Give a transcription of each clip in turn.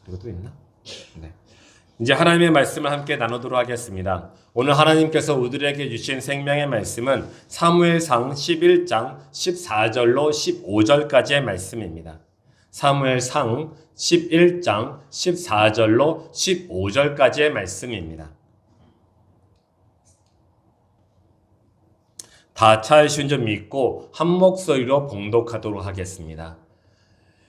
그리고 또 있나? 네. 이제 하나님의 말씀을 함께 나누도록 하겠습니다. 오늘 하나님께서 우리에게 주신 생명의 말씀은 사무엘상 11장 14절로 15절까지의 말씀입니다. 사무엘상 11장 14절로 15절까지의 말씀입니다. 다 찾으신 줄 믿고 한 목소리로 봉독하도록 하겠습니다.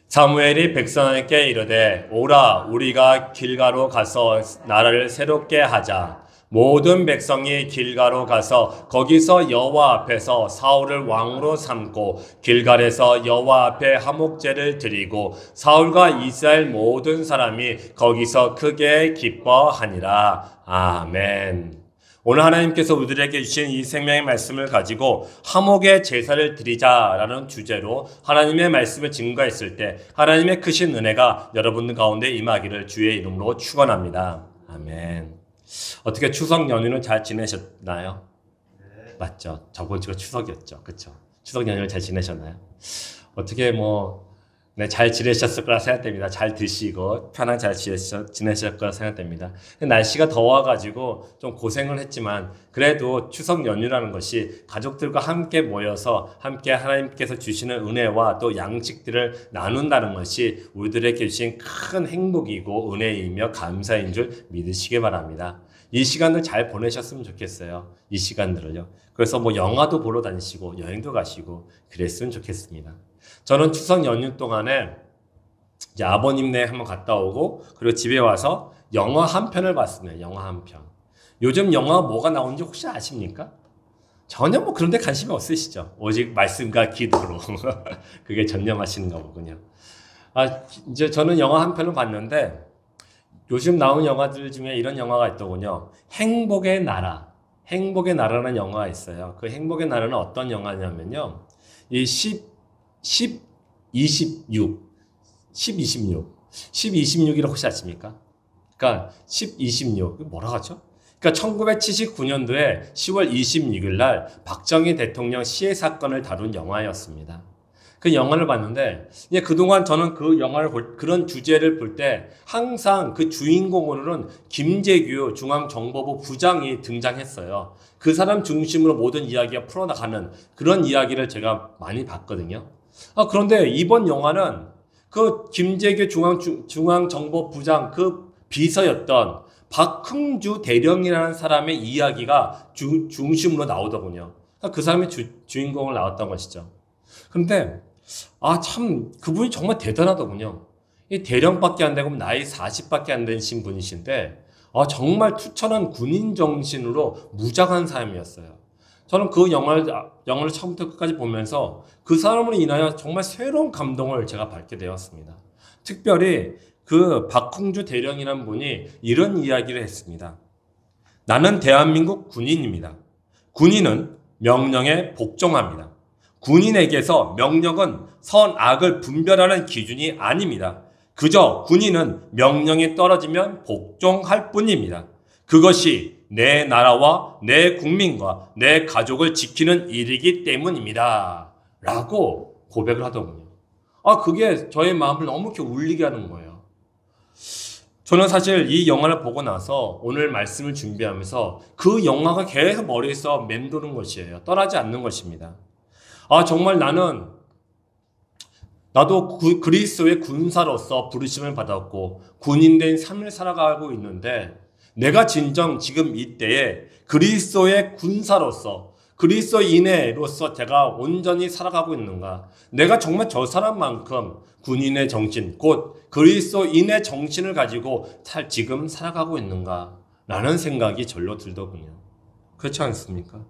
사무엘이 백성에게 이르되 오라 우리가 길가로 가서 나라를 새롭게 하자. 모든 백성이 길가로 가서 거기서 여호와 앞에서 사울을 왕으로 삼고 길갈에서 여호와 앞에 화목제를 드리고 사울과 이스라엘 모든 사람이 거기서 크게 기뻐하니라. 아멘. 오늘 하나님께서 우리에게 주신 이 생명의 말씀을 가지고 화목의 제사를 드리자라는 주제로 하나님의 말씀을 증거했을 때 하나님의 크신 은혜가 여러분 가운데 임하기를 주의 이름으로 축원합니다. 아멘. 어떻게 추석 연휴는 잘 지내셨나요? 네. 맞죠? 저번 주가 추석이었죠. 그렇죠? 추석 연휴를 잘 지내셨나요? 어떻게 잘 지내셨을 거라 생각됩니다. 잘 드시고 편하게 잘 지내셨을 거라 생각됩니다. 날씨가 더워가지고 좀 고생을 했지만 그래도 추석 연휴라는 것이 가족들과 함께 모여서 함께 하나님께서 주시는 은혜와 또 양식들을 나눈다는 것이 우리들에게 주신 큰 행복이고 은혜이며 감사인 줄 믿으시기 바랍니다. 이 시간을 잘 보내셨으면 좋겠어요. 이 시간들을요. 그래서 영화도 보러 다니시고 여행도 가시고 그랬으면 좋겠습니다. 저는 추석 연휴 동안에 이제 아버님네 한번 갔다 오고 그리고 집에 와서 영화 한 편을 봤습니다. 영화 한 편. 요즘 영화 뭐가 나오는지 혹시 아십니까? 전혀 그런 데 관심이 없으시죠? 오직 말씀과 기도로 그게 전념하시는 거군요. 이제 저는 영화 한 편을 봤는데 요즘 나온 영화들 중에 이런 영화가 있더군요. 행복의 나라. 행복의 나라라는 영화가 있어요. 그 행복의 나라는 어떤 영화냐면요. 이 1026이라고 혹시 아십니까? 그러니까 1026, 뭐라고 하죠? 그러니까 1979년도에 10월 26일 날 박정희 대통령 시해 사건을 다룬 영화였습니다. 그 영화를 봤는데 그동안 저는 그 영화를 그런 주제를 볼 때 항상 그 주인공으로는 김재규 중앙정보부 부장이 등장했어요. 그 사람 중심으로 모든 이야기가 풀어나가는 그런 이야기를 제가 많이 봤거든요. 그런데 이번 영화는 그 김재규 중앙정보부장 그 비서였던 박흥주 대령이라는 사람의 이야기가 중심으로 나오더군요. 그 사람이 주인공을 나왔던 것이죠. 그런데 참 그분이 정말 대단하더군요. 이 대령밖에 안 되고 나이 40밖에 안 되신 분이신데 정말 투철한 군인 정신으로 무장한 사람이었어요. 저는 그 영화를 처음부터 끝까지 보면서 그 사람으로 인하여 정말 새로운 감동을 제가 받게 되었습니다. 특별히 그 박흥주 대령이라는 분이 이런 이야기를 했습니다. 나는 대한민국 군인입니다. 군인은 명령에 복종합니다. 군인에게서 명령은 선악을 분별하는 기준이 아닙니다. 그저 군인은 명령이 떨어지면 복종할 뿐입니다. 그것이 내 나라와 내 국민과 내 가족을 지키는 일이기 때문입니다. 라고 고백을 하더군요. 그게 저의 마음을 너무 이렇게 울리게 하는 거예요. 저는 사실 이 영화를 보고 나서 오늘 말씀을 준비하면서 그 영화가 계속 머리에서 맴도는 것이에요. 떠나지 않는 것입니다. 정말 나도 그리스도의 군사로서 부르심을 받았고 군인된 삶을 살아가고 있는데 내가 진정 지금 이때에 그리스도의 군사로서 그리스도인으로서 제가 온전히 살아가고 있는가? 내가 정말 저 사람만큼 군인의 정신, 곧 그리스도인의 정신을 가지고 지금 살아가고 있는가? 라는 생각이 절로 들더군요. 그렇지 않습니까?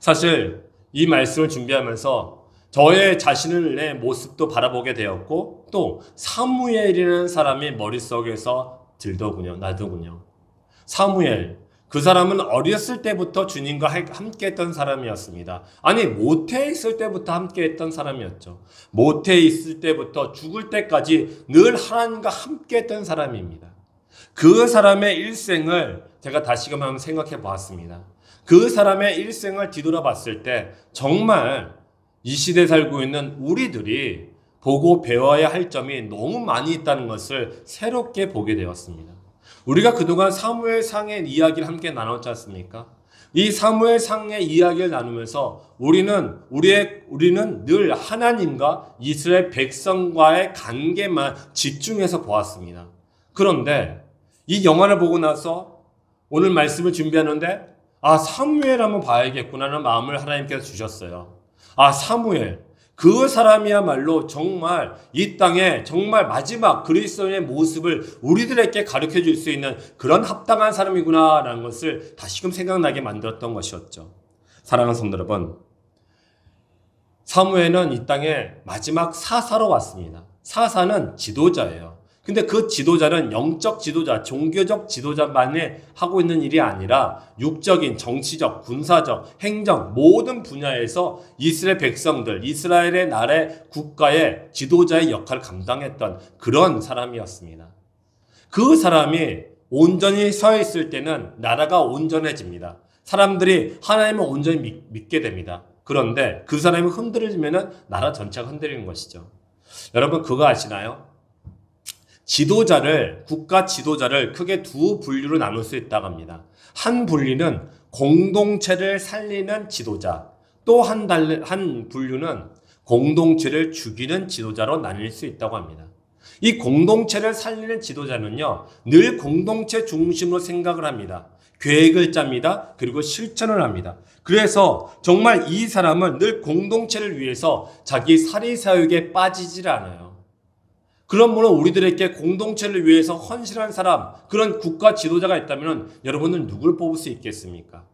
사실 이 말씀을 준비하면서 저의 자신의 모습도 바라보게 되었고 또 사무엘이라는 사람이 머릿속에서 나더군요. 사무엘, 그 사람은 어렸을 때부터 주님과 함께 했던 사람이었습니다. 모태에 있을 때부터 함께 했던 사람이었죠. 모태에 있을 때부터 죽을 때까지 늘 하나님과 함께 했던 사람입니다. 그 사람의 일생을 제가 다시금 한번 생각해 보았습니다. 그 사람의 일생을 뒤돌아봤을 때 정말 이 시대에 살고 있는 우리들이 보고 배워야 할 점이 너무 많이 있다는 것을 새롭게 보게 되었습니다. 우리가 그동안 사무엘상의 이야기를 함께 나눴지 않습니까? 이 사무엘상의 이야기를 나누면서 우리는 늘 하나님과 이스라엘 백성과의 관계만 집중해서 보았습니다. 그런데 이 영화를 보고 나서 오늘 말씀을 준비하는데 사무엘 한번 봐야겠구나라는 마음을 하나님께서 주셨어요. 사무엘, 그 사람이야말로 정말 이 땅에 정말 마지막 그리스도인의 모습을 우리들에게 가르쳐 줄 수 있는 그런 합당한 사람이구나라는 것을 다시금 생각나게 만들었던 것이었죠. 사랑하는 성도 여러분, 사무엘은 이 땅에 마지막 사사로 왔습니다. 사사는 지도자예요. 근데 그 지도자는 영적 지도자, 종교적 지도자만이 하고 있는 일이 아니라 육적인, 정치적, 군사적, 행정 모든 분야에서 이스라엘 백성들, 이스라엘의 나라의 국가의 지도자의 역할을 감당했던 그런 사람이었습니다. 그 사람이 온전히 서 있을 때는 나라가 온전해집니다. 사람들이 하나님을 온전히 믿게 됩니다. 그런데 그 사람이 흔들리면 나라 전체가 흔들리는 것이죠. 여러분 그거 아시나요? 국가 지도자를 크게 두 분류로 나눌 수 있다고 합니다. 한 분류는 공동체를 살리는 지도자, 또 한 분류는 공동체를 죽이는 지도자로 나뉠 수 있다고 합니다. 이 공동체를 살리는 지도자는요, 늘 공동체 중심으로 생각을 합니다. 계획을 짭니다. 그리고 실천을 합니다. 그래서 정말 이 사람은 늘 공동체를 위해서 자기 사리사욕에 빠지질 않아요. 그러므로 우리들에게 공동체를 위해서 헌신한 사람, 그런 국가 지도자가 있다면 여러분은 누굴 뽑을 수 있겠습니까?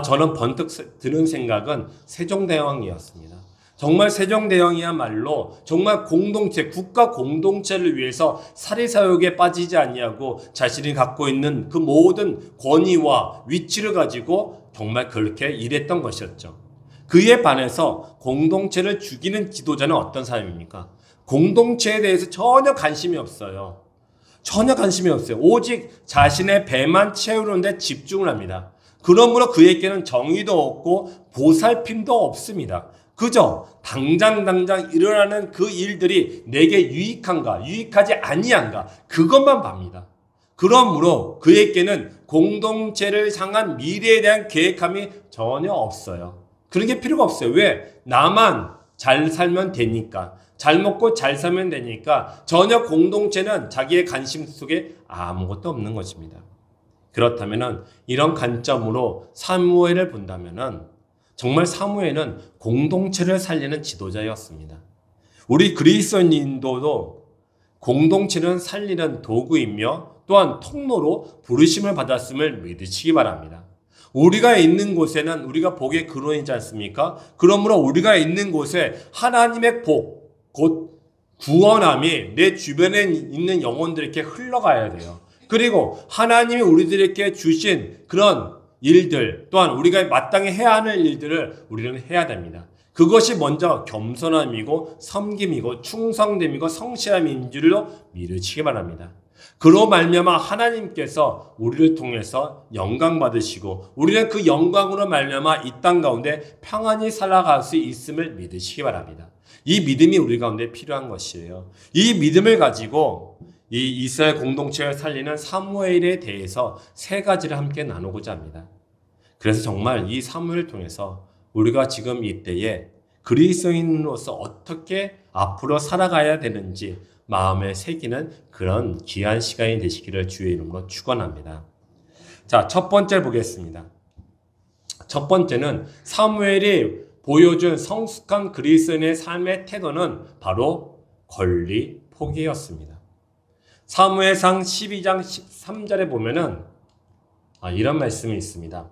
저는 번뜩 드는 생각은 세종대왕이었습니다. 정말 세종대왕이야말로 정말 국가 공동체를 위해서 사리사욕에 빠지지 아니하고 자신이 갖고 있는 그 모든 권위와 위치를 가지고 정말 그렇게 일했던 것이었죠. 그에 반해서 공동체를 죽이는 지도자는 어떤 사람입니까? 공동체에 대해서 전혀 관심이 없어요. 전혀 관심이 없어요. 오직 자신의 배만 채우는 데 집중을 합니다. 그러므로 그에게는 정의도 없고 보살핌도 없습니다. 그저 당장 일어나는 그 일들이 내게 유익한가, 유익하지 아니한가, 그것만 봅니다. 그러므로 그에게는 공동체를 향한 미래에 대한 계획함이 전혀 없어요. 그런 게 필요가 없어요. 왜? 나만 잘 살면 되니까. 잘 먹고 잘 살면 되니까 전혀 공동체는 자기의 관심 속에 아무것도 없는 것입니다. 그렇다면 이런 관점으로 사무엘을 본다면 정말 사무엘은 공동체를 살리는 지도자였습니다. 우리 그리스도인도 공동체는 살리는 도구이며 또한 통로로 부르심을 받았음을 믿으시기 바랍니다. 우리가 있는 곳에는 우리가 복의 근원이지 않습니까? 그러므로 우리가 있는 곳에 하나님의 복, 곧 구원함이 내 주변에 있는 영혼들에게 흘러가야 돼요. 그리고 하나님이 우리들에게 주신 그런 일들, 또한 우리가 마땅히 해야 하는 일들을 우리는 해야 됩니다. 그것이 먼저 겸손함이고 섬김이고 충성됨이고 성실함인 줄로 믿으시기 바랍니다. 그로 말미암아 하나님께서 우리를 통해서 영광 받으시고 우리는 그 영광으로 말미암아 이 땅 가운데 평안히 살아갈 수 있음을 믿으시기 바랍니다. 이 믿음이 우리 가운데 필요한 것이에요. 이 믿음을 가지고 이 이스라엘 공동체를 살리는 사무엘에 대해서 세 가지를 함께 나누고자 합니다. 그래서 정말 이 사무엘을 통해서 우리가 지금 이때에 그리스도인으로서 어떻게 앞으로 살아가야 되는지 마음에 새기는 그런 귀한 시간이 되시기를 주의 이름으로 축원합니다. 자, 첫 번째 보겠습니다. 첫 번째는 사무엘이 보여준 성숙한 그리스도인의 삶의 태도는 바로 권리 포기였습니다. 사무엘상 12장 13절에 보면은 이런 말씀이 있습니다.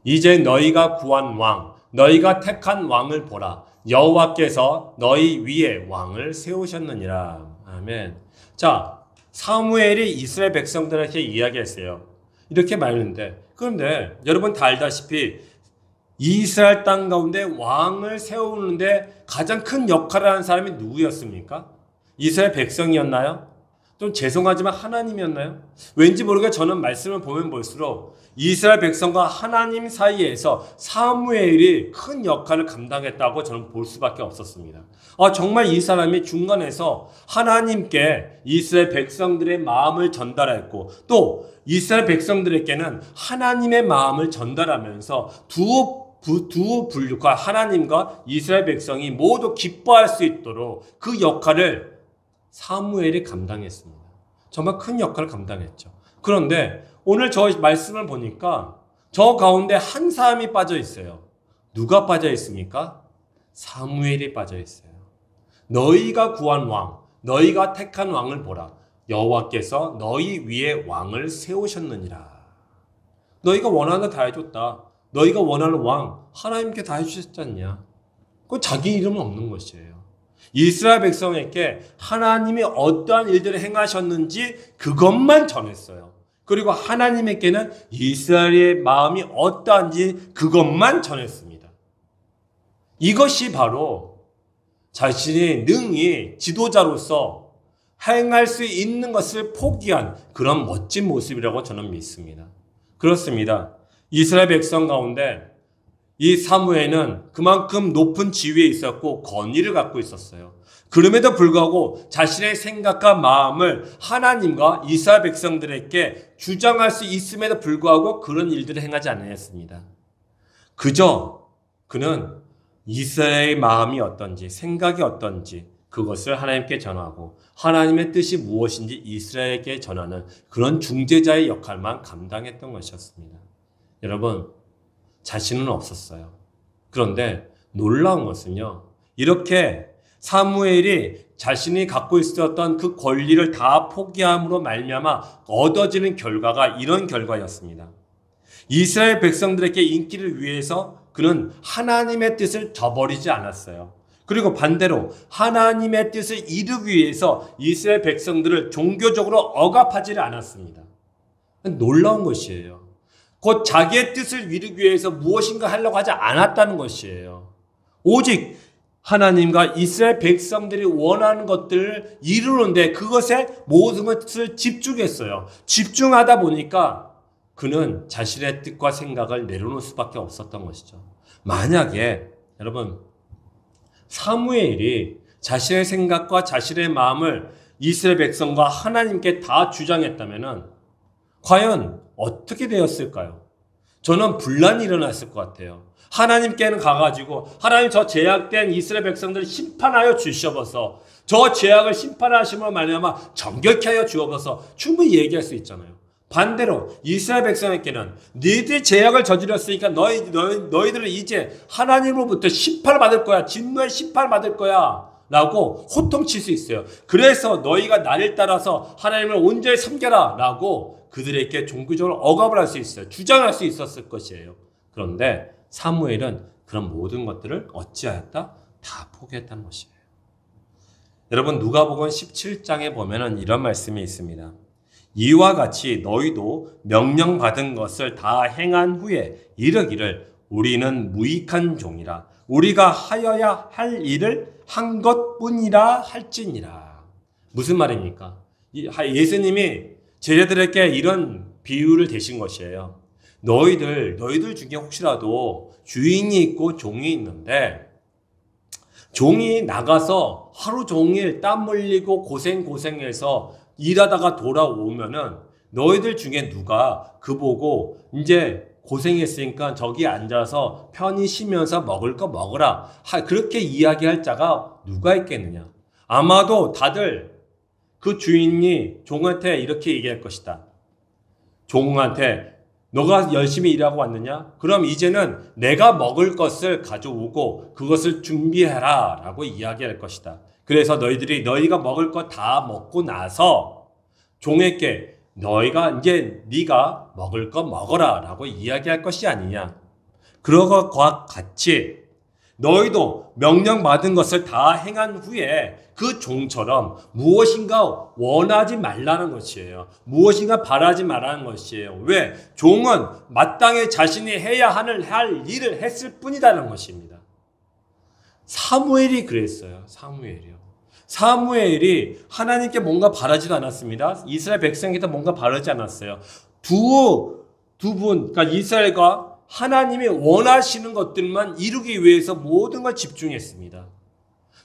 이제 너희가 구한 왕, 너희가 택한 왕을 보라. 여호와께서 너희 위에 왕을 세우셨느니라. 아멘. 자, 사무엘이 이스라엘 백성들에게 이야기했어요. 이렇게 말했는데, 그런데 여러분 다 알다시피 이스라엘 땅 가운데 왕을 세우는데 가장 큰 역할을 하는 사람이 누구였습니까? 이스라엘 백성이었나요? 좀 죄송하지만 하나님이었나요? 왠지 모르게 저는 말씀을 보면 볼수록 이스라엘 백성과 하나님 사이에서 사무엘이 큰 역할을 감당했다고 저는 볼 수밖에 없었습니다. 정말 이 사람이 중간에서 하나님께 이스라엘 백성들의 마음을 전달했고 또 이스라엘 백성들에게는 하나님의 마음을 전달하면서 두 분류가 하나님과 이스라엘 백성이 모두 기뻐할 수 있도록 그 역할을 사무엘이 감당했습니다. 정말 큰 역할을 감당했죠. 그런데 오늘 저 말씀을 보니까 저 가운데 한 사람이 빠져 있어요. 누가 빠져 있습니까? 사무엘이 빠져 있어요. 너희가 구한 왕, 너희가 택한 왕을 보라. 여호와께서 너희 위에 왕을 세우셨느니라. 너희가 원하는 거 다 해줬다. 너희가 원하는 왕 하나님께 다 해주셨지 않냐. 그 자기 이름은 없는 것이에요. 이스라엘 백성에게 하나님이 어떠한 일들을 행하셨는지 그것만 전했어요. 그리고 하나님에게는 이스라엘의 마음이 어떠한지 그것만 전했습니다. 이것이 바로 자신이 능히 지도자로서 행할 수 있는 것을 포기한 그런 멋진 모습이라고 저는 믿습니다. 그렇습니다. 이스라엘 백성 가운데 이 사무엘은 그만큼 높은 지위에 있었고 권위를 갖고 있었어요. 그럼에도 불구하고 자신의 생각과 마음을 하나님과 이스라엘 백성들에게 주장할 수 있음에도 불구하고 그런 일들을 행하지 않았습니다. 그저 그는 이스라엘의 마음이 어떤지 생각이 어떤지 그것을 하나님께 전하고 하나님의 뜻이 무엇인지 이스라엘에게 전하는 그런 중재자의 역할만 감당했던 것이었습니다. 여러분, 자신은 없었어요. 그런데 놀라운 것은요, 이렇게 사무엘이 자신이 갖고 있었던 그 권리를 다 포기함으로 말미암아 얻어지는 결과가 이런 결과였습니다. 이스라엘 백성들에게 인기를 위해서 그는 하나님의 뜻을 저버리지 않았어요. 그리고 반대로 하나님의 뜻을 이루기 위해서 이스라엘 백성들을 종교적으로 억압하지를 않았습니다. 놀라운 것이에요. 곧 자기의 뜻을 이루기 위해서 무엇인가 하려고 하지 않았다는 것이에요. 오직 하나님과 이스라엘 백성들이 원하는 것들을 이루는데 그것에 모든 것을 집중했어요. 집중하다 보니까 그는 자신의 뜻과 생각을 내려놓을 수밖에 없었던 것이죠. 만약에 여러분 사무엘이 자신의 생각과 자신의 마음을 이스라엘 백성과 하나님께 다 주장했다면 과연 어떻게 되었을까요? 저는 분란이 일어났을 것 같아요. 하나님께는 가가지고 하나님 저 죄악된 이스라엘 백성들을 심판하여 주시옵소서. 저 죄악을 심판하심으로 말미암아 정결케 하여 주옵소서. 충분히 얘기할 수 있잖아요. 반대로 이스라엘 백성에게는 너희들이 죄악을 저질렀으니까 너희들은 이제 하나님으로부터 심판을 받을 거야. 진노의 심판을 받을 거야. 라고 호통칠 수 있어요. 그래서 너희가 나를 따라서 하나님을 온전히 섬겨라. 라고 그들에게 종교적으로 억압을 할 수 있어요. 주장할 수 있었을 것이에요. 그런데 사무엘은 그런 모든 것들을 어찌하였다? 다 포기했다는 것이에요. 여러분 누가복음 17장에 보면은 이런 말씀이 있습니다. 이와 같이 너희도 명령받은 것을 다 행한 후에 이르기를 우리는 무익한 종이라 우리가 하여야 할 일을 한 것뿐이라 할지니라. 무슨 말입니까? 예수님이 제자들에게 이런 비유를 대신 것이에요. 너희들 중에 혹시라도 주인이 있고 종이 있는데 종이 나가서 하루 종일 땀 흘리고 고생해서 일하다가 돌아오면은 너희들 중에 누가 그 보고 이제 고생했으니까 저기 앉아서 편히 쉬면서 먹을 거 먹으라. 그렇게 이야기할 자가 누가 있겠느냐. 아마도 다들 그 주인이 종한테 이렇게 얘기할 것이다. 종한테 너가 열심히 일하고 왔느냐? 그럼 이제는 내가 먹을 것을 가져오고 그것을 준비해라 라고 이야기할 것이다. 그래서 너희가 먹을 것 다 먹고 나서 종에게 네가 먹을 거 먹어라 라고 이야기할 것이 아니냐. 그런 것과 같이 너희도 명령받은 것을 다 행한 후에 그 종처럼 무엇인가 원하지 말라는 것이에요. 무엇인가 바라지 말라는 것이에요. 왜? 종은 마땅히 자신이 해야 할 일을 했을 뿐이라는 것입니다. 사무엘이 그랬어요. 사무엘이 하나님께 뭔가 바라지도 않았습니다. 이스라엘 백성에게도 뭔가 바라지 않았어요. 두 분, 그러니까 이스라엘과 하나님이 원하시는 것들만 이루기 위해서 모든 걸 집중했습니다.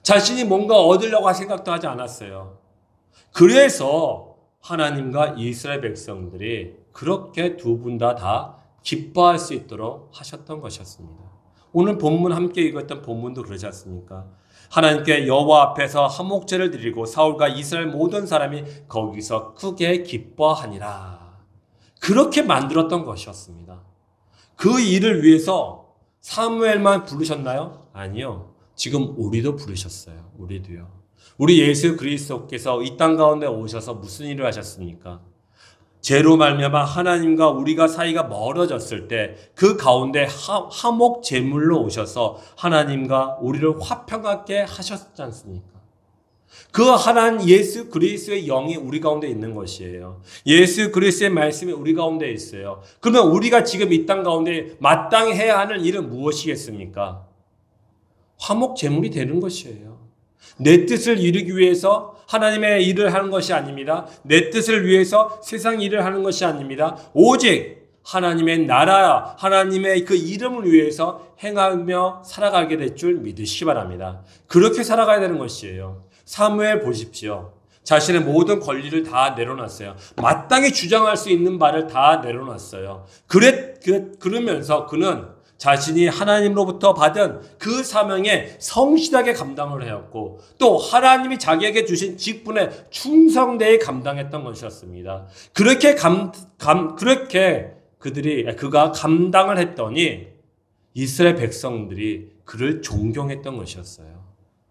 자신이 뭔가 얻으려고 할 생각도 하지 않았어요. 그래서 하나님과 이스라엘 백성들이 그렇게 두 분 다 기뻐할 수 있도록 하셨던 것이었습니다. 오늘 본문 함께 읽었던 본문도 그러지 않습니까? 하나님께 여호와 앞에서 화목제를 드리고 사울과 이스라엘 모든 사람이 거기서 크게 기뻐하니라. 그렇게 만들었던 것이었습니다. 그 일을 위해서 사무엘만 부르셨나요? 아니요. 지금 우리도 부르셨어요. 우리도요. 우리 예수 그리스도께서 이 땅 가운데 오셔서 무슨 일을 하셨습니까? 죄로 말미암아 하나님과 우리가 사이가 멀어졌을 때 그 가운데 화목 제물로 오셔서 하나님과 우리를 화평하게 하셨지 않습니까? 그 하나님 예수 그리스도의 영이 우리 가운데 있는 것이에요. 예수 그리스도의 말씀이 우리 가운데 있어요. 그러면 우리가 지금 이 땅 가운데 마땅히 해야 하는 일은 무엇이겠습니까? 화목 제물이 되는 것이에요. 내 뜻을 이루기 위해서 하나님의 일을 하는 것이 아닙니다. 내 뜻을 위해서 세상 일을 하는 것이 아닙니다. 오직 하나님의 나라, 하나님의 그 이름을 위해서 행하며 살아가게 될 줄 믿으시기 바랍니다. 그렇게 살아가야 되는 것이에요. 사무엘 보십시오. 자신의 모든 권리를 다 내려놨어요. 마땅히 주장할 수 있는 바를 다 내려놨어요. 그러면서 그는 자신이 하나님으로부터 받은 그 사명에 성실하게 감당을 해왔고 또 하나님이 자기에게 주신 직분에 충성되게 감당했던 것이었습니다. 그렇게 그가 감당을 했더니 이스라엘 백성들이 그를 존경했던 것이었어요.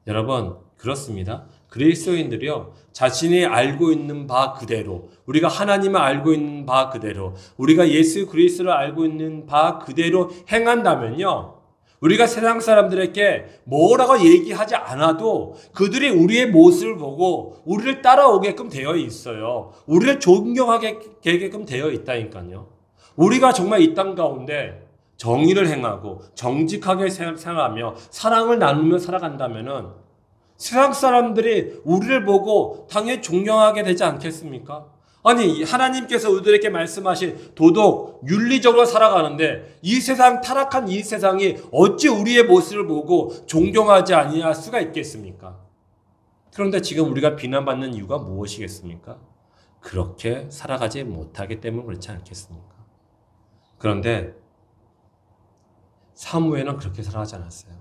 여러분 그렇습니다. 그리스도인들이요 자신이 알고 있는 바 그대로 우리가 하나님을 알고 있는 바 그대로 우리가 예수 그리스도를 알고 있는 바 그대로 행한다면요 우리가 세상 사람들에게 뭐라고 얘기하지 않아도 그들이 우리의 모습을 보고 우리를 따라오게끔 되어 있어요. 우리를 존경하게끔 되어 있다니까요. 우리가 정말 이 땅 가운데 정의를 행하고 정직하게 생활하며 사랑을 나누며 살아간다면은 세상 사람들이 우리를 보고 당연히 존경하게 되지 않겠습니까? 아니 하나님께서 우리들에게 말씀하신 도덕, 윤리적으로 살아가는데 이 세상 타락한 이 세상이 어찌 우리의 모습을 보고 존경하지 아니할 수가 있겠습니까? 그런데 지금 우리가 비난받는 이유가 무엇이겠습니까? 그렇게 살아가지 못하기 때문에 그렇지 않겠습니까? 그런데 사무엘은 그렇게 살아가지 않았어요.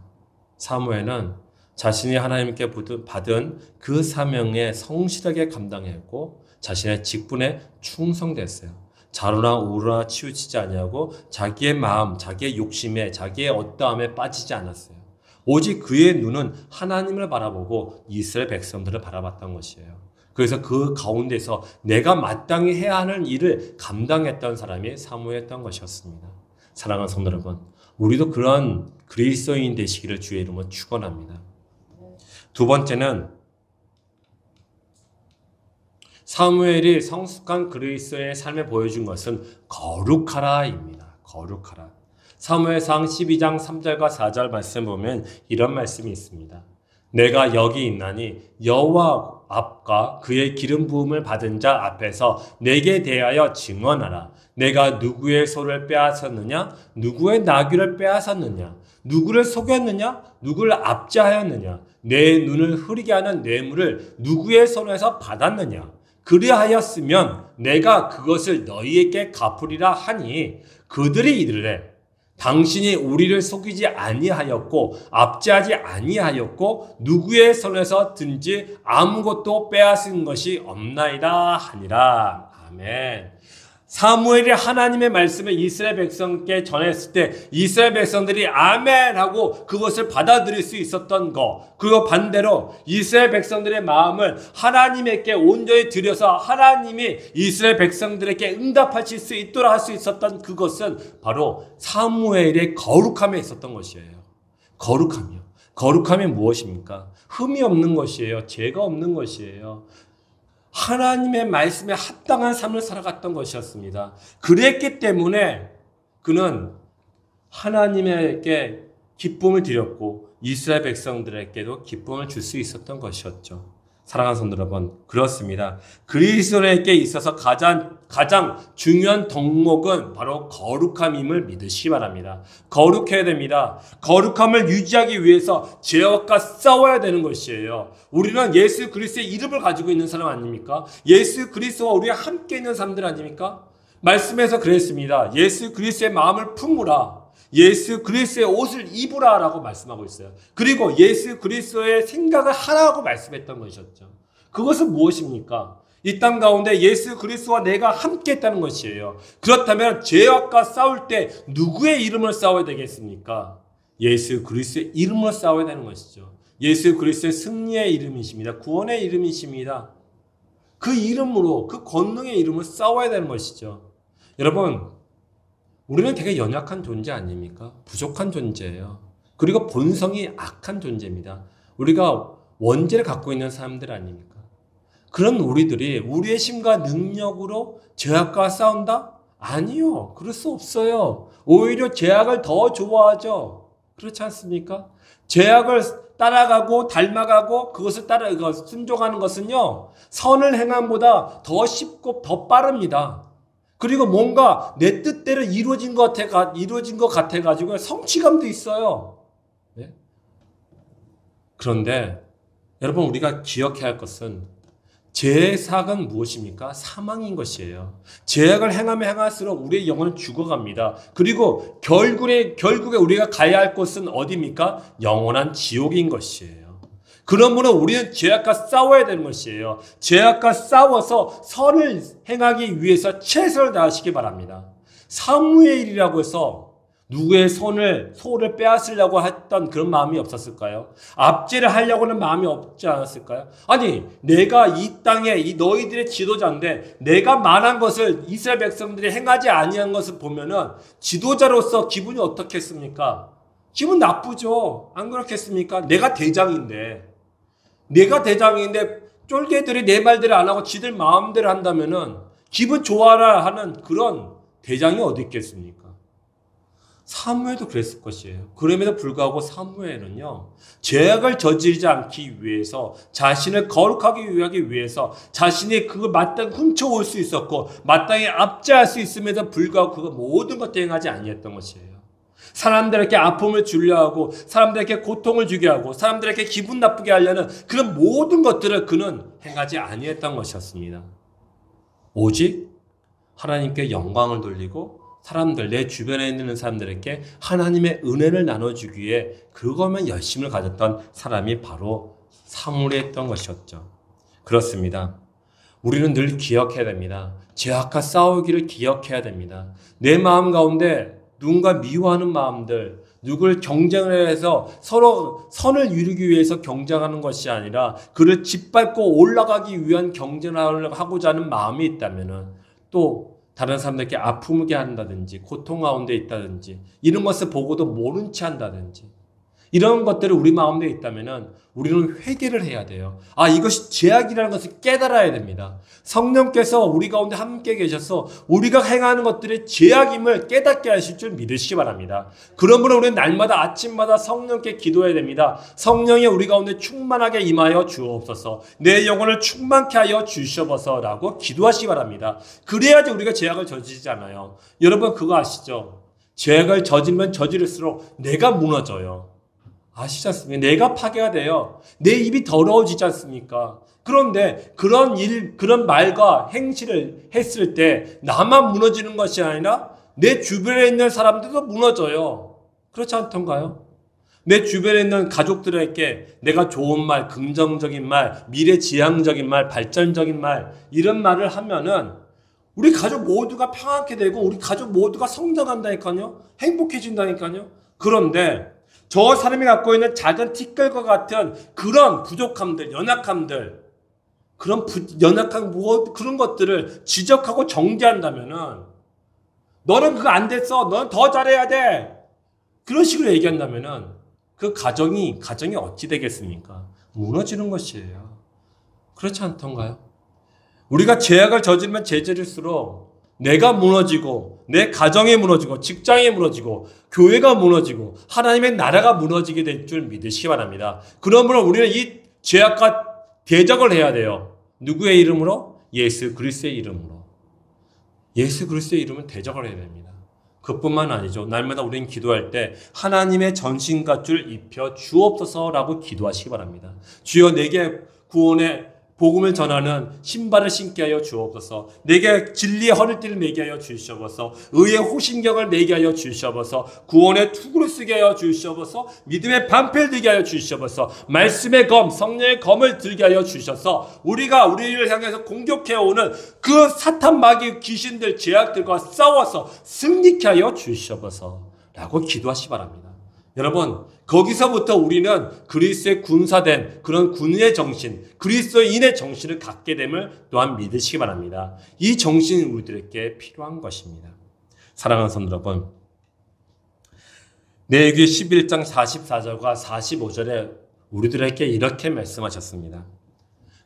사무엘은 자신이 하나님께 받은 그 사명에 성실하게 감당했고 자신의 직분에 충성됐어요. 좌로나 우로나 치우치지 아니하고 자기의 마음, 자기의 욕심에, 자기의 어떠함에 빠지지 않았어요. 오직 그의 눈은 하나님을 바라보고 이스라엘 백성들을 바라봤던 것이에요. 그래서 그 가운데서 내가 마땅히 해야 하는 일을 감당했던 사람이 사무엘이었던 것이었습니다. 사랑하는 성도 여러분, 우리도 그런 그리스도인 되시기를 주의 이름으로 축원합니다. 두 번째는 사무엘이 성숙한 그리스도의 삶을 보여준 것은 거룩하라입니다. 거룩하라. 사무엘상 12장 3절과 4절 말씀 보면 이런 말씀이 있습니다. 내가 여기 있나니 여호와 앞과 그의 기름 부음을 받은 자 앞에서 내게 대하여 증언하라. 내가 누구의 소를 빼앗았느냐? 누구의 나귀를 빼앗았느냐? 누구를 속였느냐? 누구를 압제하였느냐? 내 눈을 흐리게 하는 뇌물을 누구의 손에서 받았느냐? 그리하였으면 내가 그것을 너희에게 갚으리라 하니 그들이 이르되 당신이 우리를 속이지 아니하였고 압제하지 아니하였고 누구의 손에서 든지 아무것도 빼앗은 것이 없나이다 하니라. 아멘. 사무엘이 하나님의 말씀을 이스라엘 백성께 전했을 때 이스라엘 백성들이 아멘 하고 그것을 받아들일 수 있었던 것, 그리고 반대로 이스라엘 백성들의 마음을 하나님에게 온전히 들여서 하나님이 이스라엘 백성들에게 응답하실 수 있도록 할 수 있었던 그것은 바로 사무엘의 거룩함에 있었던 것이에요. 거룩함이요. 거룩함이 무엇입니까? 흠이 없는 것이에요. 죄가 없는 것이에요. 하나님의 말씀에 합당한 삶을 살아갔던 것이었습니다. 그랬기 때문에 그는 하나님에게 기쁨을 드렸고 이스라엘 백성들에게도 기쁨을 줄 수 있었던 것이었죠. 사랑하는 성도 여러분, 그렇습니다. 그리스도인에게 있어서 가장 중요한 덕목은 바로 거룩함임을 믿으시기 바랍니다. 거룩해야 됩니다. 거룩함을 유지하기 위해서 죄악과 싸워야 되는 것이에요. 우리는 예수 그리스도의 이름을 가지고 있는 사람 아닙니까? 예수 그리스도와 우리가 함께 있는 사람들 아닙니까? 말씀에서 그랬습니다. 예수 그리스도의 마음을 품으라. 예수 그리스도의 옷을 입으라 라고 말씀하고 있어요. 그리고 예수 그리스도의 생각을 하라고 말씀했던 것이었죠. 그것은 무엇입니까? 이 땅 가운데 예수 그리스도와 내가 함께 했다는 것이에요. 그렇다면 죄악과 싸울 때 누구의 이름을 싸워야 되겠습니까? 예수 그리스도의 이름으로 싸워야 되는 것이죠. 예수 그리스도의 승리의 이름이십니다. 구원의 이름이십니다. 그 이름으로, 그 권능의 이름으로 싸워야 되는 것이죠. 여러분, 우리는 되게 연약한 존재 아닙니까? 부족한 존재예요. 그리고 본성이 악한 존재입니다. 우리가 원죄를 갖고 있는 사람들 아닙니까? 그런 우리들이 우리의 힘과 능력으로 죄악과 싸운다? 아니요. 그럴 수 없어요. 오히려 죄악을 더 좋아하죠. 그렇지 않습니까? 죄악을 따라가고 닮아가고 그것을 순종하는 것은요, 선을 행함보다 더 쉽고 더 빠릅니다. 그리고 뭔가 내 뜻대로 이루어진 것 같아가지고 성취감도 있어요. 네? 그런데 여러분, 우리가 기억해야 할 것은 죄의 사악은 무엇입니까? 사망인 것이에요. 죄악을 행하면 행할수록 우리의 영혼은 죽어갑니다. 그리고 결국에 우리가 가야 할 곳은 어디입니까? 영원한 지옥인 것이에요. 그러므로 우리는 죄악과 싸워야 되는 것이에요. 죄악과 싸워서 선을 행하기 위해서 최선을 다하시기 바랍니다. 사무엘이라고 해서 누구의 소를 빼앗으려고 했던 그런 마음이 없었을까요? 압제를 하려고 하는 마음이 없지 않았을까요? 아니, 내가 이 땅에 이 너희들의 지도자인데 내가 말한 것을 이스라엘 백성들이 행하지 아니한 것을 보면은 지도자로서 기분이 어떻겠습니까? 기분 나쁘죠. 안 그렇겠습니까? 내가 대장인데 쫄개들이 내 말대로 안 하고 지들 마음대로 한다면은 기분 좋아라 하는 그런 대장이 어디 있겠습니까? 사무엘도 그랬을 것이에요. 그럼에도 불구하고 사무엘은요, 죄악을 저지르지 않기 위해서, 자신을 거룩하게 위해서, 자신이 그걸 마땅히 훔쳐올 수 있었고 마땅히 압제할 수 있음에도 불구하고 그 모든 것도 행하지 아니했던 것이에요. 사람들에게 아픔을 주려 하고, 사람들에게 고통을 주게 하고, 사람들에게 기분 나쁘게 하려는 그런 모든 것들을 그는 행하지 아니했던 것이었습니다. 오직 하나님께 영광을 돌리고 내 주변에 있는 사람들에게 하나님의 은혜를 나눠주기에 그것만 열심을 가졌던 사람이 바로 사무엘이었던 것이었죠. 그렇습니다. 우리는 늘 기억해야 됩니다. 죄악과 싸우기를 기억해야 됩니다. 내 마음 가운데 누군가 미워하는 마음들, 누굴 경쟁을 해서 서로 선을 이루기 위해서 경쟁하는 것이 아니라 그를 짓밟고 올라가기 위한 경쟁을 하고자 하는 마음이 있다면은, 또 다른 사람들에게 아픔을 한다든지 고통 가운데 있다든지 이런 것을 보고도 모른 채 한다든지 이런 것들이 우리 마음에 있다면 우리는 회개를 해야 돼요. 이것이 죄악이라는 것을 깨달아야 됩니다. 성령께서 우리 가운데 함께 계셔서 우리가 행하는 것들이 죄악임을 깨닫게 하실 줄 믿으시기 바랍니다. 그러므로 우리는 날마다 아침마다 성령께 기도해야 됩니다. 성령이 우리 가운데 충만하게 임하여 주옵소서, 내 영혼을 충만케 하여 주시옵소서라고 기도하시기 바랍니다. 그래야지 우리가 죄악을 저지르지 않아요. 여러분 그거 아시죠? 죄악을 저지르면 저지를수록 내가 무너져요. 아시지 않습니까? 내가 파괴가 돼요. 내 입이 더러워지지 않습니까? 그런데 그런 말과 행실을 했을 때 나만 무너지는 것이 아니라 내 주변에 있는 사람들도 무너져요. 그렇지 않던가요? 내 주변에 있는 가족들에게 내가 좋은 말, 긍정적인 말, 미래지향적인 말, 발전적인 말 이런 말을 하면은 우리 가족 모두가 평안하게 되고 우리 가족 모두가 성장한다니까요. 행복해진다니까요. 그런데 저 사람이 갖고 있는 작은 티끌과 같은 그런 부족함들, 연약함들, 그런 그런 것들을 지적하고 정죄한다면은 너는 그거 안 됐어. 너는 더 잘해야 돼. 그런 식으로 얘기한다면은 그 가정이 어찌 되겠습니까? 무너지는 것이에요. 그렇지 않던가요? 우리가 죄악을 저지르면 저지를수록 내가 무너지고 내 가정이 무너지고 직장이 무너지고 교회가 무너지고 하나님의 나라가 무너지게 될 줄 믿으시기 바랍니다. 그러므로 우리는 이 죄악과 대적을 해야 돼요. 누구의 이름으로? 예수 그리스도의 이름으로. 예수 그리스도의 이름은 대적을 해야 됩니다. 그뿐만 아니죠. 날마다 우리는 기도할 때 하나님의 전신갑주를 입혀 주옵소서라고 기도하시기 바랍니다. 주여 내게 구원의 복음을 전하는 신발을 신게 하여 주옵소서. 내게 진리의 허리띠를 매게 하여 주시옵소서. 의의 호신경을 매게 하여 주시옵소서. 구원의 투구를 쓰게 하여 주시옵소서. 믿음의 반패를 들게 하여 주시옵소서. 말씀의 검, 성령의 검을 들게 하여 주셔서 우리가 우리를 향해서 공격해오는 그 사탄 마귀 귀신들 죄악들과 싸워서 승리케 하여 주시옵소서 라고 기도하시기 바랍니다. 여러분, 거기서부터 우리는 그리스도의 군사된 그런 군의 정신, 그리스도인의 정신을 갖게 됨을 또한 믿으시기 바랍니다. 이 정신이 우리들에게 필요한 것입니다. 사랑하는 성도 여러분, 레위기 11장 44절과 45절에 우리들에게 이렇게 말씀하셨습니다.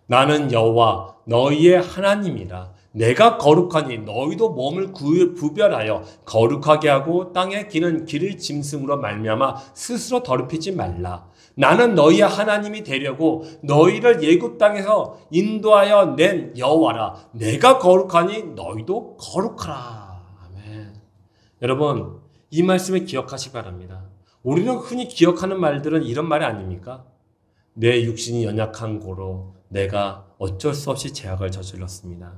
나는 여호와 너희의 하나님이라. 내가 거룩하니 너희도 몸을 구별하여 거룩하게 하고 땅에 기는 기를 짐승으로 말미암아 스스로 더럽히지 말라. 나는 너희의 하나님이 되려고 너희를 애굽 땅에서 인도하여 낸 여호와라. 내가 거룩하니 너희도 거룩하라. 아멘. 여러분, 이 말씀을 기억하시기 바랍니다. 우리는 흔히 기억하는 말들은 이런 말이 아닙니까? 내 육신이 연약한 고로 내가 어쩔 수 없이 죄악을 저질렀습니다.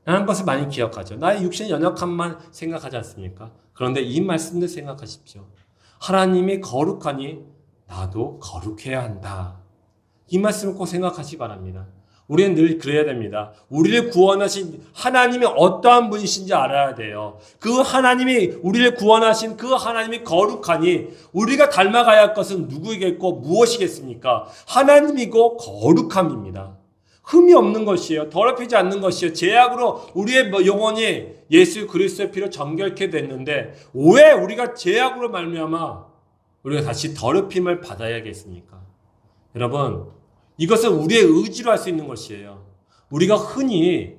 라는 것을 많이 기억하죠. 나의 육신의 연약함만 생각하지 않습니까? 그런데 이 말씀을 생각하십시오. 하나님이 거룩하니 나도 거룩해야 한다. 이 말씀을 꼭 생각하시기 바랍니다. 우리는 늘 그래야 됩니다. 우리를 구원하신 하나님이 어떠한 분이신지 알아야 돼요. 그 하나님이 우리를 구원하신 그 하나님이 거룩하니 우리가 닮아가야 할 것은 누구이겠고 무엇이겠습니까? 하나님이고 거룩함입니다. 흠이 없는 것이에요. 더럽히지 않는 것이에요. 죄악으로 우리의 영혼이 예수 그리스도의 피로 정결케 됐는데 왜 우리가 죄악으로 말미암아 우리가 다시 더럽힘을 받아야겠습니까? 여러분, 이것은 우리의 의지로 할 수 있는 것이에요. 우리가 흔히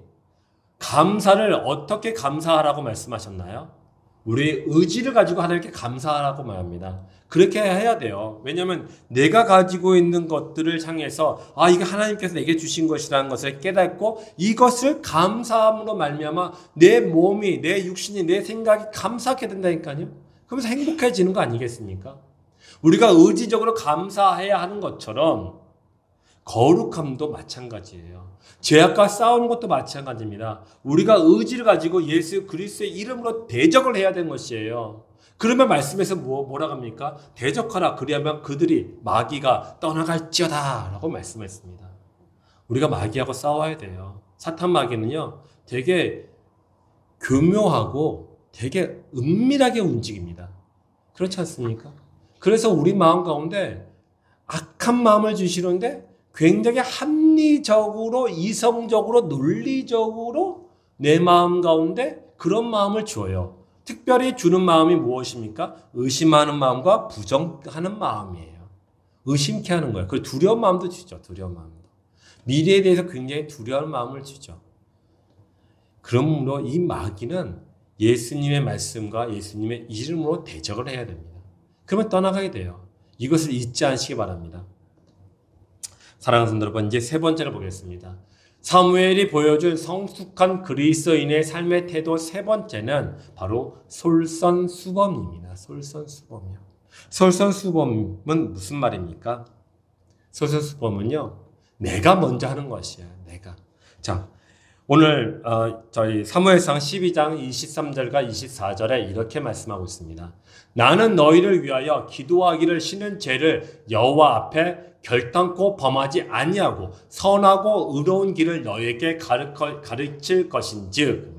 감사를 어떻게 감사하라고 말씀하셨나요? 우리의 의지를 가지고 하나님께 감사하라고 말합니다. 그렇게 해야 돼요. 왜냐하면 내가 가지고 있는 것들을 향해서 이게 하나님께서 내게 주신 것이라는 것을 깨닫고 이것을 감사함으로 말미암아 내 몸이, 내 육신이, 내 생각이 감사하게 된다니까요. 그러면서 행복해지는 거 아니겠습니까? 우리가 의지적으로 감사해야 하는 것처럼 거룩함도 마찬가지예요. 죄악과 싸우는 것도 마찬가지입니다. 우리가 의지를 가지고 예수 그리스도의 이름으로 대적을 해야 되는 것이에요. 그러면 말씀에서 뭐라고 합니까? 대적하라. 그리하면 그들이 마귀가 떠나갈지어다 라고 말씀했습니다. 우리가 마귀하고 싸워야 돼요. 사탄 마귀는요, 되게 교묘하고 되게 은밀하게 움직입니다. 그렇지 않습니까? 그래서 우리 마음 가운데 악한 마음을 주시는데 굉장히 합리적으로, 이성적으로, 논리적으로 내 마음 가운데 그런 마음을 줘요. 특별히 주는 마음이 무엇입니까? 의심하는 마음과 부정하는 마음이에요. 의심케 하는 거예요. 그 두려운 마음도 주죠. 두려운 마음도. 미래에 대해서 굉장히 두려운 마음을 주죠. 그러므로 이 마귀는 예수님의 말씀과 예수님의 이름으로 대적을 해야 됩니다. 그러면 떠나가게 돼요. 이것을 잊지 않으시기 바랍니다. 사랑하는 성도 여러분, 이제 세 번째를 보겠습니다. 사무엘이 보여준 성숙한 그리스도인의 삶의 태도 세 번째는 바로 솔선수범입니다. 솔선수범이요. 솔선수범은 무슨 말입니까? 솔선수범은요, 내가 먼저 하는 것이에요. 내가. 자, 오늘 저희 사무엘상 12장 23절과 24절에 이렇게 말씀하고 있습니다. 나는 너희를 위하여 기도하기를 싫은 죄를 여호와 앞에 결단코 범하지 아니하고 선하고 의로운 길을 너희에게 가르칠 것인즉.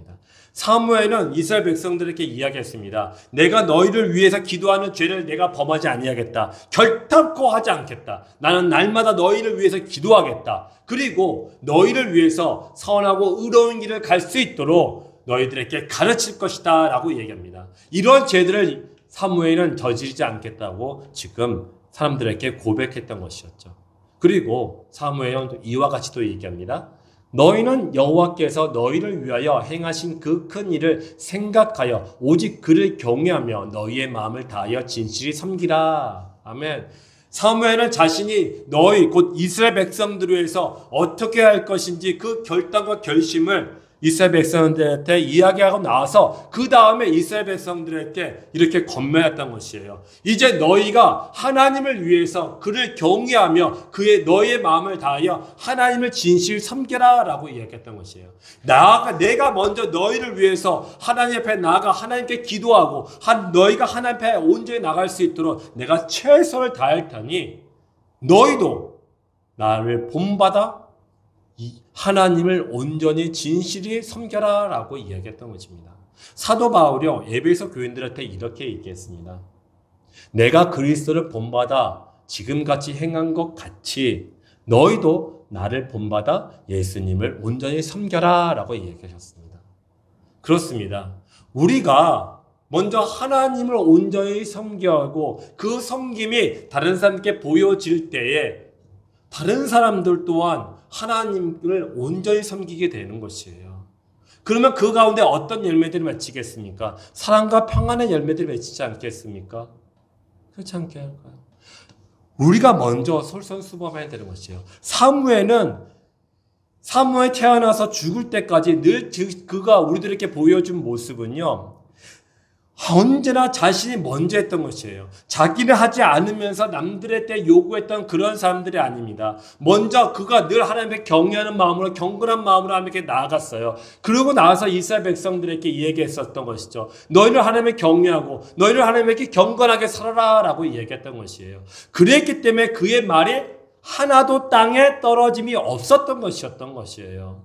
사무엘은 이스라엘 백성들에게 이야기했습니다. 내가 너희를 위해서 기도하는 죄를 내가 범하지 아니하겠다. 결단코 하지 않겠다. 나는 날마다 너희를 위해서 기도하겠다. 그리고 너희를 위해서 선하고 의로운 길을 갈 수 있도록 너희들에게 가르칠 것이다 라고 얘기합니다. 이런 죄들을 사무엘은 저지르지 않겠다고 지금 사람들에게 고백했던 것이었죠. 그리고 사무엘은 이와 같이 또 얘기합니다. 너희는 여호와께서 너희를 위하여 행하신 그 큰 일을 생각하여 오직 그를 경외하며 너희의 마음을 다하여 진실히 섬기라. 아멘. 사무엘은 자신이 너희 곧 이스라엘 백성들을 위해서 어떻게 할 것인지 그 결단과 결심을 이스라엘 백성들한테 이야기하고 나와서 그 다음에 이스라엘 백성들에게 이렇게 건면했던 것이에요. 이제 너희가 하나님을 위해서 그를 경외하며 너희의 마음을 다하여 하나님을 진실 섬겨라 라고 이야기했던 것이에요. 내가 먼저 너희를 위해서 하나님 앞에 나아가 하나님께 기도하고 너희가 하나님 앞에 온전히 나갈 수 있도록 내가 최선을 다할 테니 너희도 나를 본받아 하나님을 온전히 진실히 섬겨라 라고 이야기했던 것입니다. 사도 바울이요 에베소 교인들한테 이렇게 얘기했습니다. 내가 그리스도를 본받아 지금같이 행한 것 같이 너희도 나를 본받아 예수님을 온전히 섬겨라 라고 이야기하셨습니다. 그렇습니다. 우리가 먼저 하나님을 온전히 섬겨하고 그 섬김이 다른 사람께 보여질 때에 다른 사람들 또한 하나님을 온전히 섬기게 되는 것이에요. 그러면 그 가운데 어떤 열매들이 맺히겠습니까? 사랑과 평안의 열매들이 맺히지 않겠습니까? 그렇지 않게 할까요? 우리가 먼저 솔선수범해야 되는 것이에요. 사무엘 태어나서 죽을 때까지 늘 그가 우리들에게 보여준 모습은요. 언제나 자신이 먼저 했던 것이에요. 자기는 하지 않으면서 남들한테 요구했던 그런 사람들이 아닙니다. 먼저 그가 늘 하나님께 경외하는 마음으로 경건한 마음으로 하나님께 나아갔어요. 그러고 나서 이스라엘 백성들에게 얘기했었던 것이죠. 너희는 하나님을 경외하고 너희는 하나님께 경건하게 살아라 라고 얘기했던 것이에요. 그랬기 때문에 그의 말이 하나도 땅에 떨어짐이 없었던 것이었던 것이에요.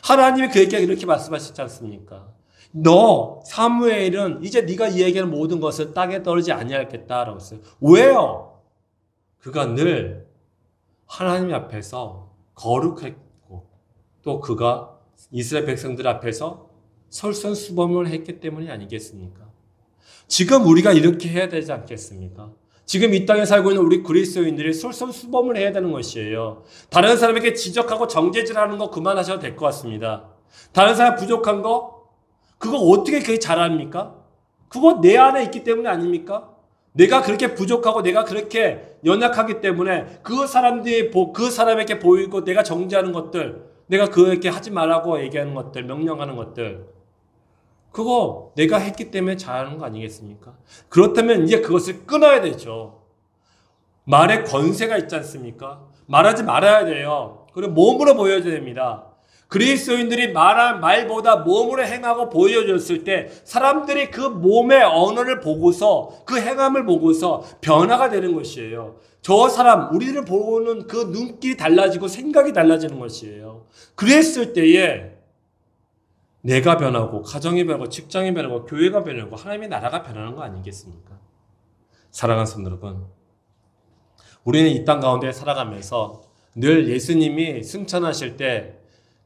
하나님이 그에게 이렇게 말씀하셨지 않습니까? 너 사무엘은 이제 네가 얘기하는 모든 것을 땅에 떨어지지 아니하겠다라고 했어요. 왜요? 그가 늘 하나님 앞에서 거룩했고 또 그가 이스라엘 백성들 앞에서 솔선수범을 했기 때문이 아니겠습니까? 지금 우리가 이렇게 해야 되지 않겠습니까? 지금 이 땅에 살고 있는 우리 그리스도인들이 솔선수범을 해야 되는 것이에요. 다른 사람에게 지적하고 정죄질하는 거 그만하셔도 될 것 같습니다. 다른 사람 부족한 거 그거 어떻게 그렇게 잘합니까? 그거 내 안에 있기 때문에 아닙니까? 내가 그렇게 부족하고 내가 그렇게 연약하기 때문에 그 사람에게 보이고 내가 정죄하는 것들, 내가 그에게 하지 말라고 얘기하는 것들, 명령하는 것들, 그거 내가 했기 때문에 잘하는 거 아니겠습니까? 그렇다면 이제 그것을 끊어야 되죠. 말에 권세가 있지 않습니까? 말하지 말아야 돼요. 그리고 몸으로 보여줘야 됩니다. 그리스도인들이 말한 말보다 몸으로 행하고 보여줬을 때 사람들이 그 몸의 언어를 보고서 그 행함을 보고서 변화가 되는 것이에요. 저 사람 우리를 보는 그 눈길이 달라지고 생각이 달라지는 것이에요. 그랬을 때에 내가 변하고 가정이 변하고 직장이 변하고 교회가 변하고 하나님의 나라가 변하는 거 아니겠습니까? 사랑하는 성도 여러분, 우리는 이 땅 가운데 살아가면서 늘 예수님이 승천하실 때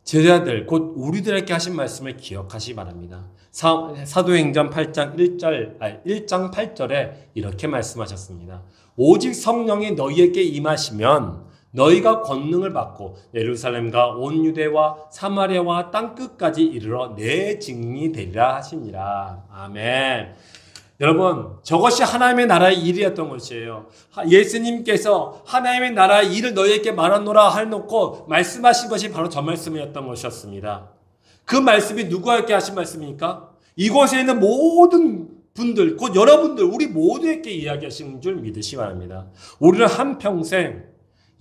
제자들 곧 우리들에게 하신 말씀을 기억하시기 바랍니다. 사도행전 1장 8절에 이렇게 말씀하셨습니다. 오직 성령이 너희에게 임하시면 너희가 권능을 받고 예루살렘과 온 유대와 사마리아와 땅끝까지 이르러 내 증인이 되리라 하시니라. 아멘. 여러분, 저것이 하나님의 나라의 일이었던 것이에요. 예수님께서 하나님의 나라의 일을 너희에게 말하노라 해놓고 말씀하신 것이 바로 저 말씀이었던 것이었습니다. 그 말씀이 누구에게 하신 말씀입니까? 이곳에 있는 모든 분들, 곧 여러분들, 우리 모두에게 이야기하신 줄 믿으시기 바랍니다. 우리는 한평생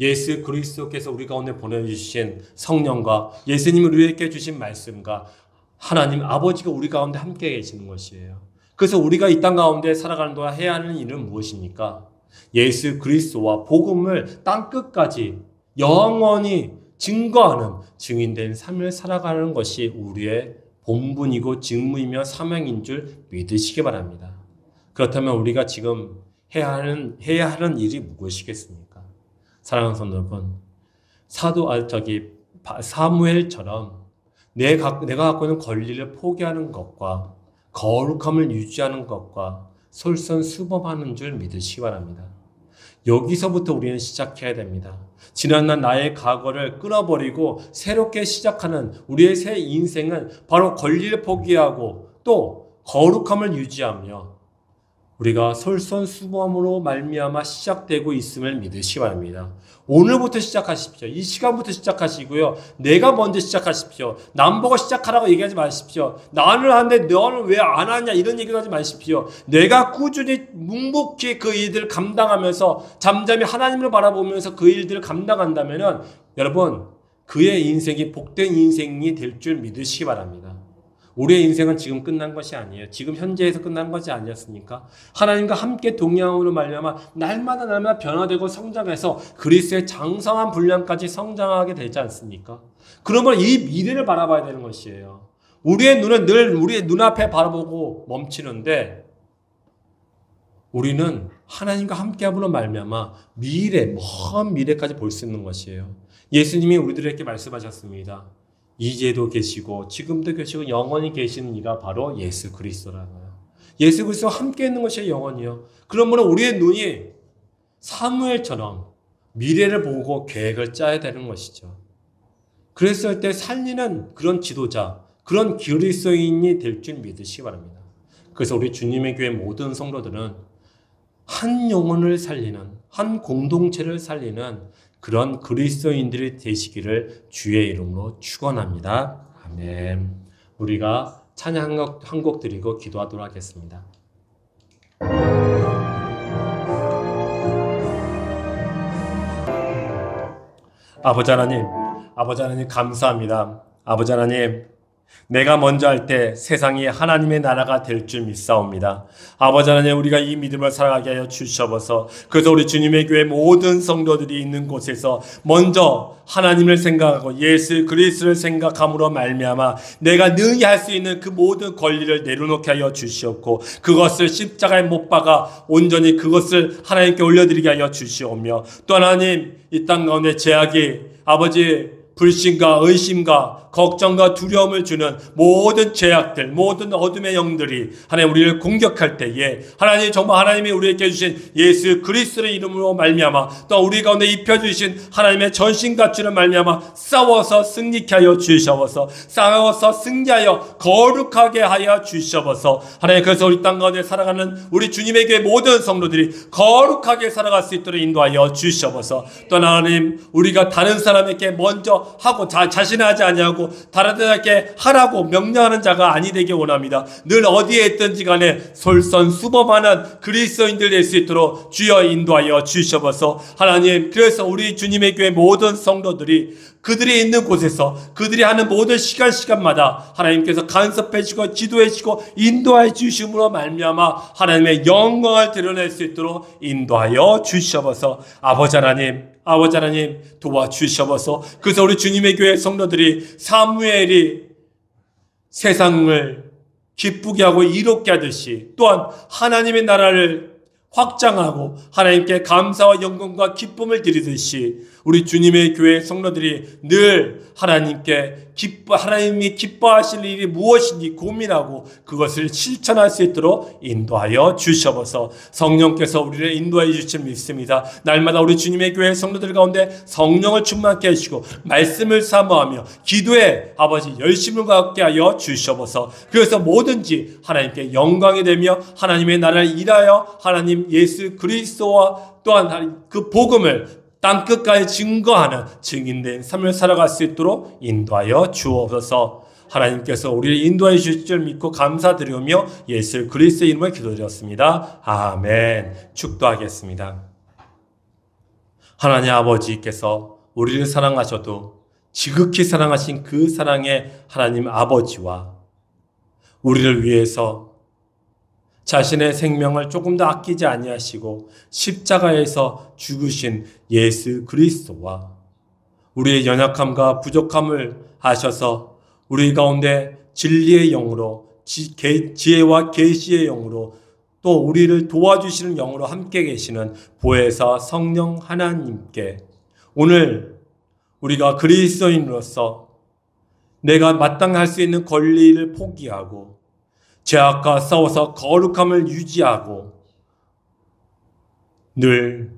예수 그리스도께서 우리 가운데 보내주신 성령과 예수님을 우리에게 주신 말씀과 하나님 아버지가 우리 가운데 함께 계시는 것이에요. 그래서 우리가 이 땅 가운데 살아가는 동안 해야 하는 일은 무엇입니까? 예수 그리스도와 복음을 땅끝까지 영원히 증거하는 증인된 삶을 살아가는 것이 우리의 본분이고 직무이며 사명인 줄 믿으시기 바랍니다. 그렇다면 우리가 지금 해야 하는 일이 무엇이겠습니까? 사랑하는 성도 여러분, 사무엘처럼 내가 갖고 있는 권리를 포기하는 것과 거룩함을 유지하는 것과 솔선수범하는 줄 믿으시기 바랍니다. 여기서부터 우리는 시작해야 됩니다. 지난날 나의 과거를 끊어버리고 새롭게 시작하는 우리의 새 인생은 바로 권리를 포기하고 또 거룩함을 유지하며 우리가 솔선수범으로 말미암아 시작되고 있음을 믿으시기 바랍니다. 오늘부터 시작하십시오. 이 시간부터 시작하시고요. 내가 먼저 시작하십시오. 남보고 시작하라고 얘기하지 마십시오. 나는 하는데 너는 왜 안 하냐 이런 얘기를 하지 마십시오. 내가 꾸준히 묵묵히 그 일들을 감당하면서 잠잠히 하나님을 바라보면서 그 일들을 감당한다면은 여러분 그의 인생이 복된 인생이 될 줄 믿으시기 바랍니다. 우리의 인생은 지금 끝난 것이 아니에요. 지금 현재에서 끝난 것이 아니었습니까? 하나님과 함께 동행함으로 말미암아 날마다 변화되고 성장해서 그리스도의 장성한 분량까지 성장하게 되지 않습니까? 그러면 이 미래를 바라봐야 되는 것이에요. 우리의 눈은 늘 우리의 눈앞에 바라보고 멈추는데 우리는 하나님과 함께함으로 말미암아 먼 미래까지 볼 수 있는 것이에요. 예수님이 우리들에게 말씀하셨습니다. 이제도 계시고 지금도 계시고 영원히 계시는 이가 바로 예수 그리스도라고요. 예수 그리스도와 함께 있는 것이 영원이요. 그러므로 우리의 눈이 사무엘처럼 미래를 보고 계획을 짜야 되는 것이죠. 그랬을 때 살리는 그런 지도자, 그런 그리스도인이 될 줄 믿으시기 바랍니다. 그래서 우리 주님의 교회 모든 성도들은 한 영혼을 살리는, 한 공동체를 살리는 그런 그리스도인들이 되시기를 주의 이름으로 축원합니다. 아멘. 우리가 찬양 한 곡 드리고 기도하도록 하겠습니다. 아버지 하나님 감사합니다. 아버지 하나님, 내가 먼저 할 때 세상이 하나님의 나라가 될 줄 믿사옵니다. 아버지 하나님, 우리가 이 믿음을 살아가게 하여 주시옵소서. 그래서 우리 주님의 교회 모든 성도들이 있는 곳에서 먼저 하나님을 생각하고 예수 그리스도를 생각함으로 말미암아 내가 능히 할 수 있는 그 모든 권리를 내려놓게 하여 주시옵고 그것을 십자가에 못 박아 온전히 그것을 하나님께 올려드리게 하여 주시오며 또 하나님, 이 땅 가운데 제약이 아버지 불신과 의심과 걱정과 두려움을 주는 모든 죄악들, 모든 어둠의 영들이 하나님 우리를 공격할 때에 하나님 정말 하나님이 우리에게 주신 예수 그리스도의 이름으로 말미암아 또 우리 가운데 입혀주신 하나님의 전신갑주를 말미암아 싸워서 승리케 하여 주시옵소서. 싸워서 승리하여 거룩하게 하여 주시옵소서. 하나님, 그래서 우리 땅 가운데 살아가는 우리 주님의 교회 모든 성도들이 거룩하게 살아갈 수 있도록 인도하여 주시옵소서. 또 하나님, 우리가 다른 사람에게 먼저 하고 자신이 하지 아니하고 다른 사람에게 하라고 명령하는 자가 아니 되길 원합니다. 늘 어디에 있든지 간에 솔선수범하는 그리스도인들 될 수 있도록 주여 인도하여 주시옵소서. 하나님, 그래서 우리 주님의 교회 모든 성도들이 그들이 있는 곳에서 그들이 하는 모든 시간마다 하나님께서 간섭해 주시고 지도해 주시고 인도해 주심으로 말미암아 하나님의 영광을 드러낼 수 있도록 인도하여 주시옵소서. 아버지 하나님 도와주시옵소서. 그래서 우리 주님의 교회 성도들이 사무엘이 세상을 기쁘게 하고 이롭게 하듯이 또한 하나님의 나라를 확장하고 하나님께 감사와 영광과 기쁨을 드리듯이 우리 주님의 교회 성도들이 늘 하나님이 기뻐하실 일이 무엇인지 고민하고 그것을 실천할 수 있도록 인도하여 주시옵소서. 성령께서 우리를 인도해 주실 믿습니다. 날마다 우리 주님의 교회 성도들 가운데 성령을 충만케 하시고 말씀을 사모하며 기도에 아버지 열심을 갖게 하여 주시옵소서. 그래서 뭐든지 하나님께 영광이 되며 하나님의 나라를 일하여 하나님 예수 그리스도와 또한 그 복음을 땅끝까지 증거하는 증인된 삶을 살아갈 수 있도록 인도하여 주옵소서. 하나님께서 우리를 인도해 주실 줄 믿고 감사드리며 예수 그리스도의 이름을 기도드렸습니다. 아멘. 축도하겠습니다. 하나님 아버지께서 우리를 사랑하셔도 지극히 사랑하신 그 사랑의 하나님 아버지와 우리를 위해서 자신의 생명을 조금 더 아끼지 아니하시고 십자가에서 죽으신 예수 그리스도와 우리의 연약함과 부족함을 아셔서 우리 가운데 진리의 영으로 지혜와 계시의 영으로 또 우리를 도와주시는 영으로 함께 계시는 보혜사 성령 하나님께 오늘 우리가 그리스도인으로서 내가 마땅히 할 수 있는 권리를 포기하고 죄악과 싸워서 거룩함을 유지하고 늘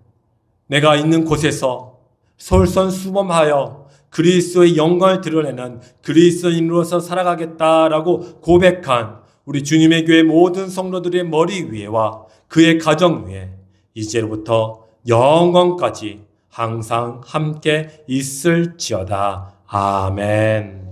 내가 있는 곳에서 솔선수범하여 그리스도의 영광을 드러내는 그리스도인으로서 살아가겠다라고 고백한 우리 주님의 교회 모든 성도들의 머리 위에와 그의 가정 위에 이제부터 영원까지 항상 함께 있을지어다. 아멘.